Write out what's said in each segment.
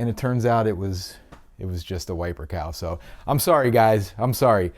and it turns out it was just a wiper cowl. So I'm sorry guys, I'm sorry.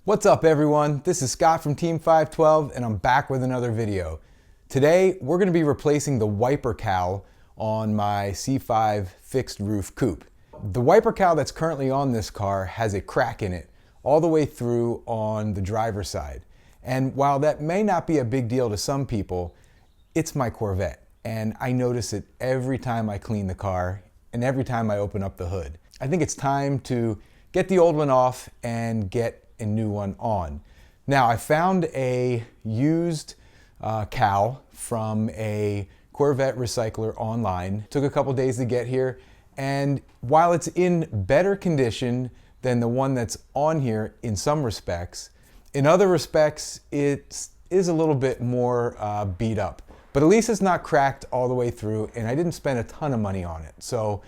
What's up everyone? This is Scott from Team 512 and I'm back with another video. Today we're going to be replacing the wiper cowl on my C5 fixed roof coupe. The wiper cowl that's currently on this car has a crack in it all the way through on the driver's side. And while that may not be a big deal to some people, it's my Corvette. And I notice it every time I clean the car and every time I open up the hood. I think it's time to get the old one off and get a new one on. Now I found a used cowl from a Corvette recycler online. Took a couple days to get here, and while it's in better condition than the one that's on here in some respects, in other respects it is a little bit more beat up. But at least it's not cracked all the way through, and I didn't spend a ton of money on it. So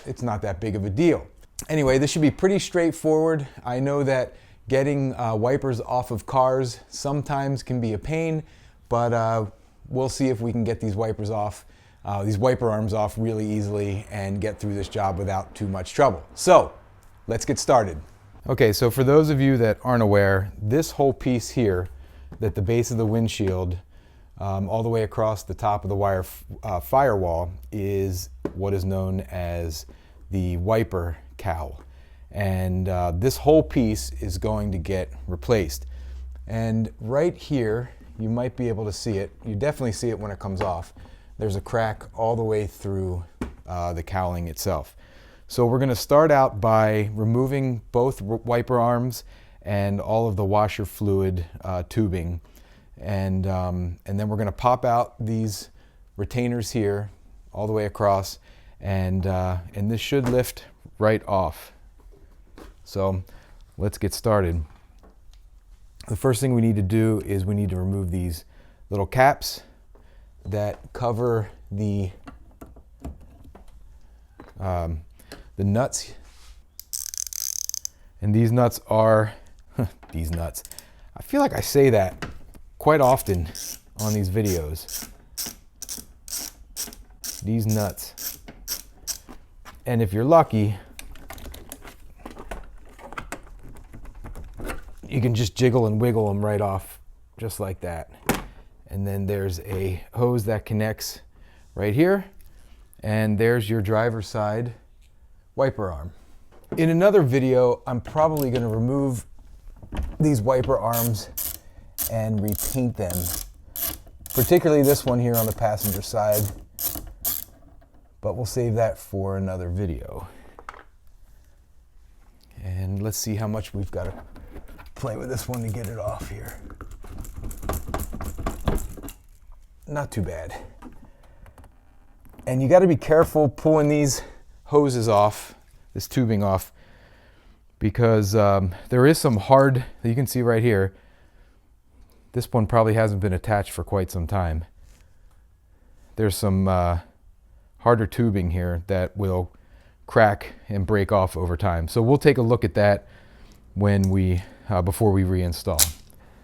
it's not that big of a deal. Anyway, this should be pretty straightforward. I know that getting wipers off of cars sometimes can be a pain, but we'll see if we can get these wipers off, these wiper arms off really easily and get through this job without too much trouble. So let's get started. Okay, so for those of you that aren't aware, this whole piece here, that the base of the windshield all the way across the top of the firewall is what is known as the wiper cowl. And this whole piece is going to get replaced. And right here, you might be able to see it. You definitely see it when it comes off. There's a crack all the way through the cowling itself. So we're going to start out by removing both wiper arms and all of the washer fluid tubing, and then we're going to pop out these retainers here all the way across, and this should lift right off. So let's get started. The first thing we need to do is we need to remove these little caps that cover the nuts, and these nuts are these nuts. I feel like I say that quite often on these videos. These nuts. And if you're lucky, you can just jiggle and wiggle them right off, just like that. And then there's a hose that connects right here. And there's your driver's side wiper arm. In another video, I'm probably going to remove these wiper arms and repaint them, particularly this one here on the passenger side, but we'll save that for another video. And let's see how much we've got to play with this one to get it off here. Not too bad. And you got to be careful pulling these hoses off, this tubing off, because there is some hard, you can see right here, this one probably hasn't been attached for quite some time. There's some harder tubing here that will crack and break off over time. So we'll take a look at that when we, before we reinstall.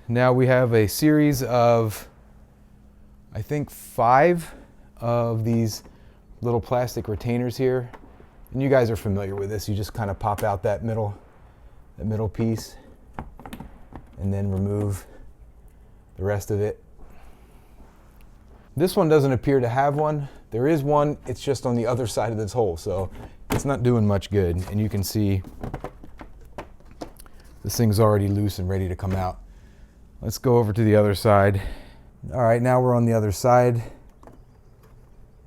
Now we have a series of, I think 5 of these little plastic retainers here. And you guys are familiar with this. You just kind of pop out that middle piece and then remove the rest of it. This one doesn't appear to have one. There is one, it's just on the other side of this hole, so it's not doing much good. And you can see this thing's already loose and ready to come out. Let's go over to the other side. All right, now we're on the other side,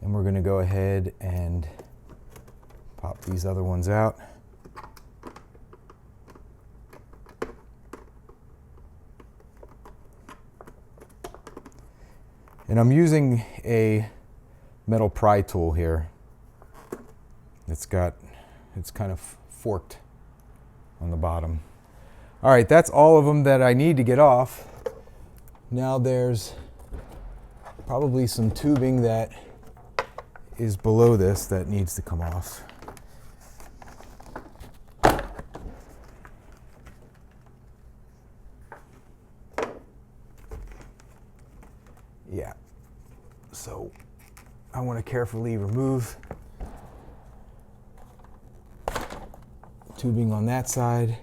and we're going to go ahead and pop these other ones out. And I'm using a metal pry tool here. It's kind of forked on the bottom. All right, that's all of them that I need to get off. Now there's probably some tubing that is below this that needs to come off. Yeah. So I want to carefully remove tubing on that side.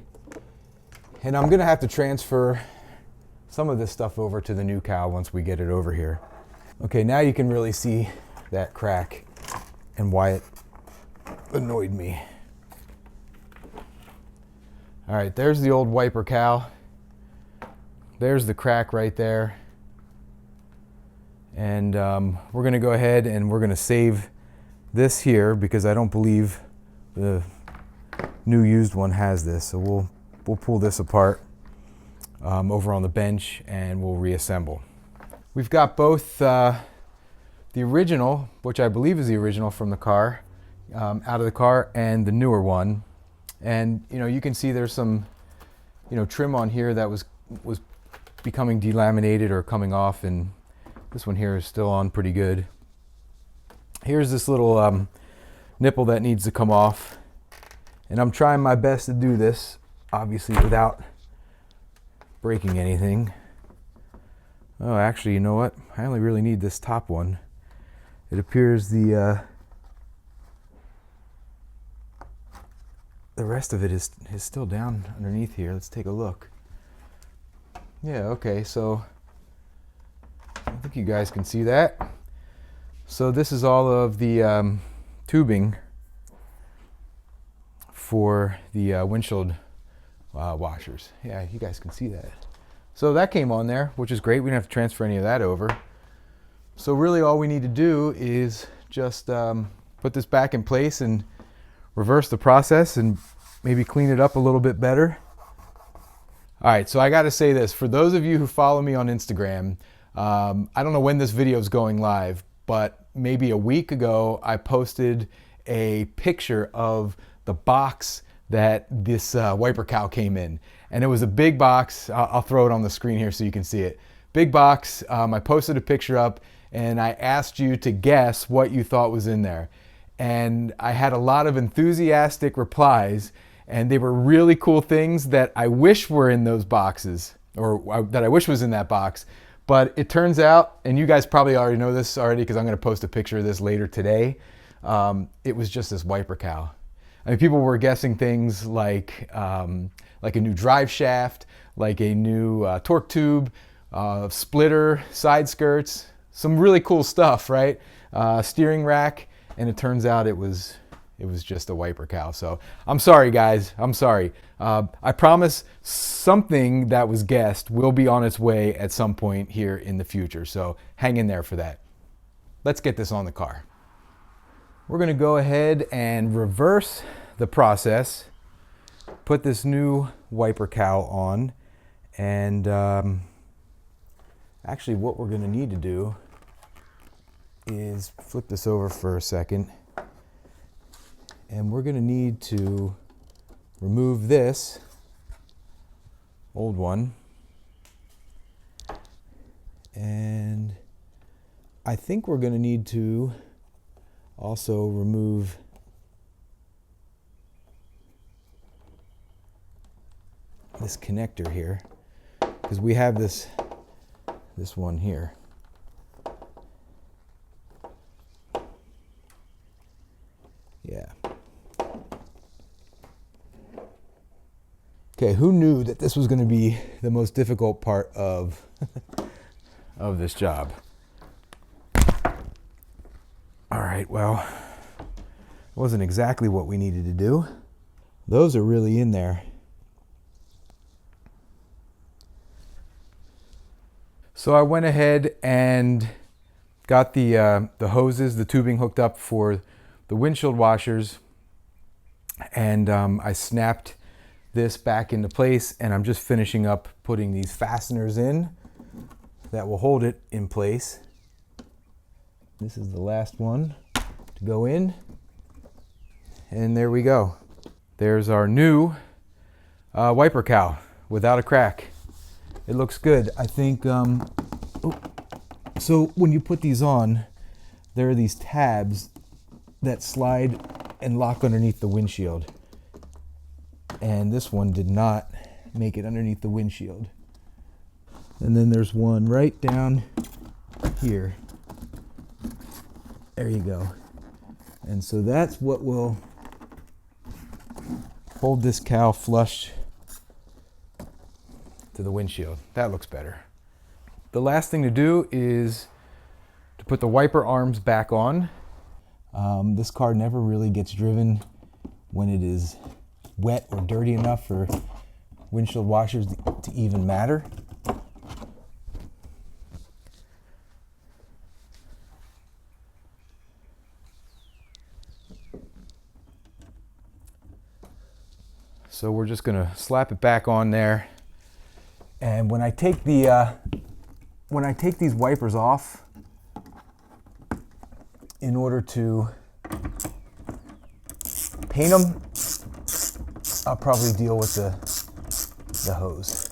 And I'm gonna have to transfer some of this stuff over to the new cowl once we get it over here. Okay, now you can really see that crack and why it annoyed me. All right, there's the old wiper cowl. There's the crack right there. And we're gonna go ahead and we're gonna save this here because I don't believe the new used one has this. So we'll pull this apart over on the bench and we'll reassemble. We've got both the original, which I believe is the original from the car, out of the car, and the newer one. And you can see there's some trim on here that was becoming delaminated or coming off, and this one here is still on pretty good. Here's this little nipple that needs to come off, and I'm trying my best to do this, obviously without breaking anything. Oh, actually, you know what? I only really need this top one. It appears the rest of it is still down underneath here. Let's take a look. Yeah, okay, so I think you guys can see that. So this is all of the tubing for the windshield washers. Yeah, you guys can see that. So that came on there, which is great. We don't have to transfer any of that over. So really all we need to do is just put this back in place and reverse the process and maybe clean it up a little bit better. All right, so I got to say this. For those of you who follow me on Instagram, I don't know when this video is going live, but maybe a week ago I posted a picture of the box that this wiper cowl came in. And it was a big box. I'll throw it on the screen here so you can see it. Big box. I posted a picture up and I asked you to guess what you thought was in there. And I had a lot of enthusiastic replies, and they were really cool things that I wish were in those boxes, or that I wish was in that box. But it turns out, and you guys probably already know this already because I'm going to post a picture of this later today, it was just this wiper cowl. I mean, people were guessing things like a new drive shaft, like a new torque tube, splitter, side skirts, some really cool stuff, right? Steering rack, and it turns out it was just a wiper cowl. So I'm sorry, guys. I'm sorry. I promise something that was guessed will be on its way at some point here in the future. So hang in there for that. Let's get this on the car. We're going to go ahead and reverse the process, put this new wiper cowl on, and actually what we're going to need to do is flip this over for a second, and we're going to need to remove this old one, and I think we're going to need to also remove this connector here, because we have this one here. Yeah. Okay, who knew that this was going to be the most difficult part of of this job? All right, well, it wasn't exactly what we needed to do. Those are really in there. So I went ahead and got the hoses, the tubing hooked up for the windshield washers, and I snapped this back into place, and I'm just finishing up putting these fasteners in that will hold it in place. This is the last one to go in, and there we go. There's our new wiper cowl without a crack. It looks good. I think, so when you put these on, there are these tabs that slide and lock underneath the windshield. And this one did not make it underneath the windshield. And then there's one right down here There you go. And so that's what will hold this cowl flush to the windshield. That looks better. The last thing to do is to put the wiper arms back on. This car never really gets driven when it is wet or dirty enough for windshield washers to even matter. So we're just gonna slap it back on there. And when I take these wipers off, in order to paint them, I'll probably deal with the hose.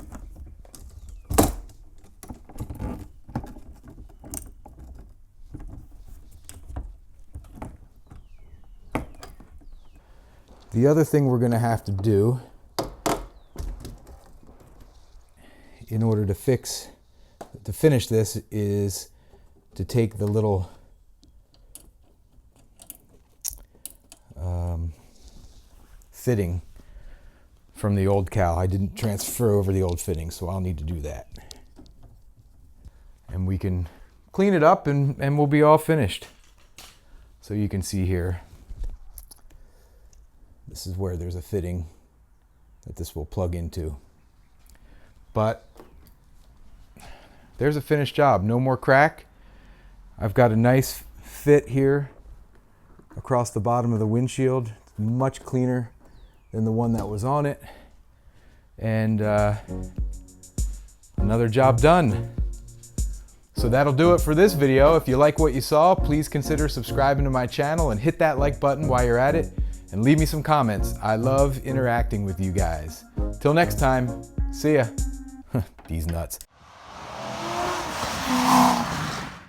The other thing we're going to have to do in order to finish this is to take the little fitting from the old cowl. I didn't transfer over the old fitting, so I'll need to do that. And we can clean it up and we'll be all finished. So you can see here, this is where there's a fitting that this will plug into. But there's a finished job, no more crack. I've got a nice fit here across the bottom of the windshield. It's much cleaner than the one that was on it. And another job done. So that'll do it for this video. If you like what you saw, please consider subscribing to my channel and hit that like button while you're at it. And leave me some comments. I love interacting with you guys. Till next time, see ya. These nuts.